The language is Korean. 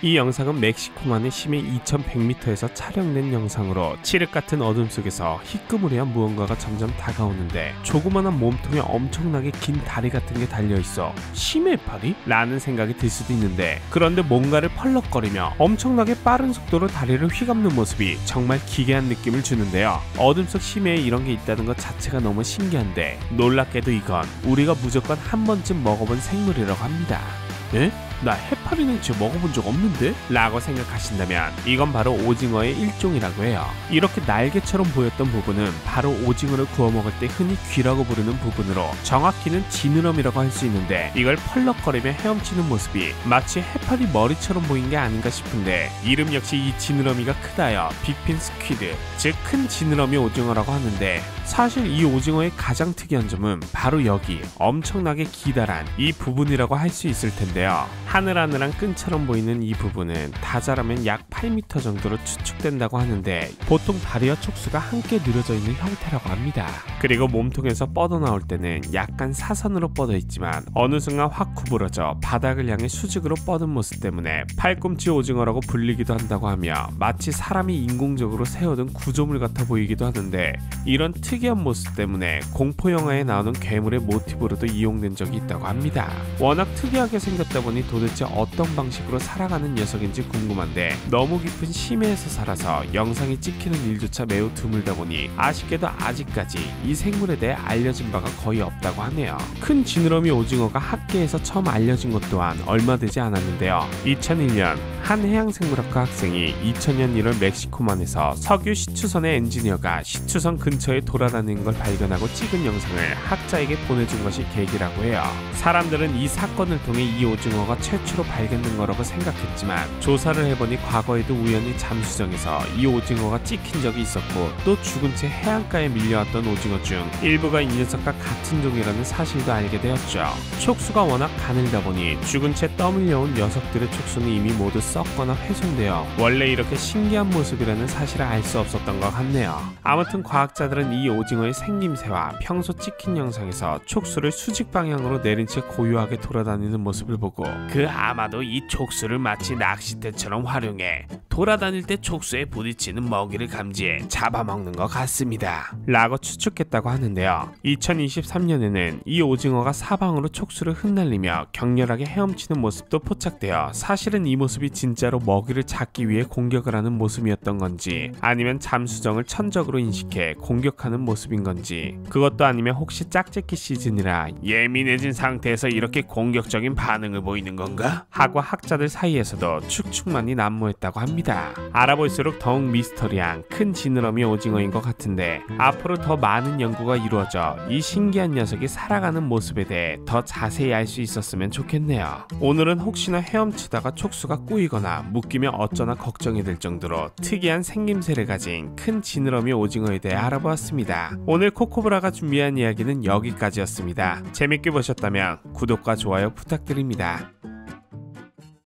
이 영상은 멕시코만의 심해 2100m에서 촬영된 영상으로 칠흑 같은 어둠 속에서 희끄무리한 무언가가 점점 다가오는데 조그만한 몸통에 엄청나게 긴 다리 같은 게 달려있어 심해 파리? 라는 생각이 들 수도 있는데, 그런데 뭔가를 펄럭거리며 엄청나게 빠른 속도로 다리를 휘감는 모습이 정말 기괴한 느낌을 주는데요. 어둠 속 심해에 이런 게 있다는 것 자체가 너무 신기한데, 놀랍게도 이건 우리가 무조건 한 번쯤 먹어본 생물이라고 합니다. 에? 나 해파리 냉채 먹어본 적 없는데? 라고 생각하신다면 이건 바로 오징어의 일종이라고 해요. 이렇게 날개처럼 보였던 부분은 바로 오징어를 구워 먹을 때 흔히 귀라고 부르는 부분으로 정확히는 지느러미라고 할 수 있는데, 이걸 펄럭거리며 헤엄치는 모습이 마치 해파리 머리처럼 보인 게 아닌가 싶은데, 이름 역시 이 지느러미가 크다여 빅핀 스퀴드, 즉 큰 지느러미 오징어라고 하는데, 사실 이 오징어의 가장 특이한 점은 바로 여기 엄청나게 기다란 이 부분이라고 할 수 있을 텐데요. 하늘하늘한 끈처럼 보이는 이 부분은 다 자라면 약 8m 정도로 추측된다고 하는데, 보통 다리와 촉수가 함께 늘어져 있는 형태라고 합니다. 그리고 몸통에서 뻗어나올 때는 약간 사선으로 뻗어 있지만 어느 순간 확 구부러져 바닥을 향해 수직으로 뻗은 모습 때문에 팔꿈치 오징어라고 불리기도 한다고 하며, 마치 사람이 인공적으로 세워둔 구조물 같아 보이기도 하는데, 이런 특이한 모습 때문에 공포영화에 나오는 괴물의 모티브로도 이용된 적이 있다고 합니다. 워낙 특이하게 생겼다 보니 도대체 어떤 방식으로 살아가는 녀석인지 궁금한데, 너무 깊은 심해에서 살아서 영상이 찍히는 일조차 매우 드물다 보니 아쉽게도 아직까지 이 생물에 대해 알려진 바가 거의 없다고 하네요. 큰 지느러미 오징어가 학계에서 처음 알려진 것 또한 얼마 되지 않았는데요. 2001년 한 해양생물학과 학생이 2000년 1월 멕시코만에서 석유 시추선의 엔지니어가 시추선 근처에 돌아다니는 걸 발견하고 찍은 영상을 학자에게 보내준 것이 계기라고 해요. 사람들은 이 사건을 통해 이 오징어가 최초로 발견된 거라고 생각했지만, 조사를 해보니 과거에도 우연히 잠수정에서 이 오징어가 찍힌 적이 있었고, 또 죽은 채 해안가에 밀려왔던 오징어 중 일부가 이 녀석과 같은 종이라는 사실도 알게 되었죠. 촉수가 워낙 가늘다 보니 죽은 채 떠밀려온 녀석들의 촉수는 이미 모두 썩거나 훼손되어 원래 이렇게 신기한 모습이라는 사실을 알 수 없었던 것 같네요. 아무튼 과학자들은 이 오징어의 생김새와 평소 찍힌 영상에서 촉수를 수직 방향으로 내린 채 고요하게 돌아다니는 모습을 보고, 아마도 이 촉수를 마치 낚싯대처럼 활용해 돌아다닐 때 촉수에 부딪히는 먹이를 감지해 잡아먹는 것 같습니다 라고 추측했다고 하는데요. 2023년에는 이 오징어가 사방으로 촉수를 흩날리며 격렬하게 헤엄치는 모습도 포착되어, 사실은 이 모습이 진짜로 먹이를 잡기 위해 공격을 하는 모습이었던 건지, 아니면 잠수정을 천적으로 인식해 공격하는 모습인 건지, 그것도 아니면 혹시 짝짓기 시즌이라 예민해진 상태에서 이렇게 공격적인 반응을 보이는 건가? 하고 학자들 사이에서도 추측만이 난무했다고 합니다. 알아볼수록 더욱 미스터리한 큰 지느러미 오징어인 것 같은데, 앞으로 더 많은 연구가 이루어져 이 신기한 녀석이 살아가는 모습에 대해 더 자세히 알 수 있었으면 좋겠네요. 오늘은 혹시나 헤엄치다가 촉수가 꼬이거나 묶이면 어쩌나 걱정이 될 정도로 특이한 생김새를 가진 큰 지느러미 오징어에 대해 알아보았습니다. 오늘 코코브라가 준비한 이야기는 여기까지였습니다. 재밌게 보셨다면 구독과 좋아요 부탁드립니다.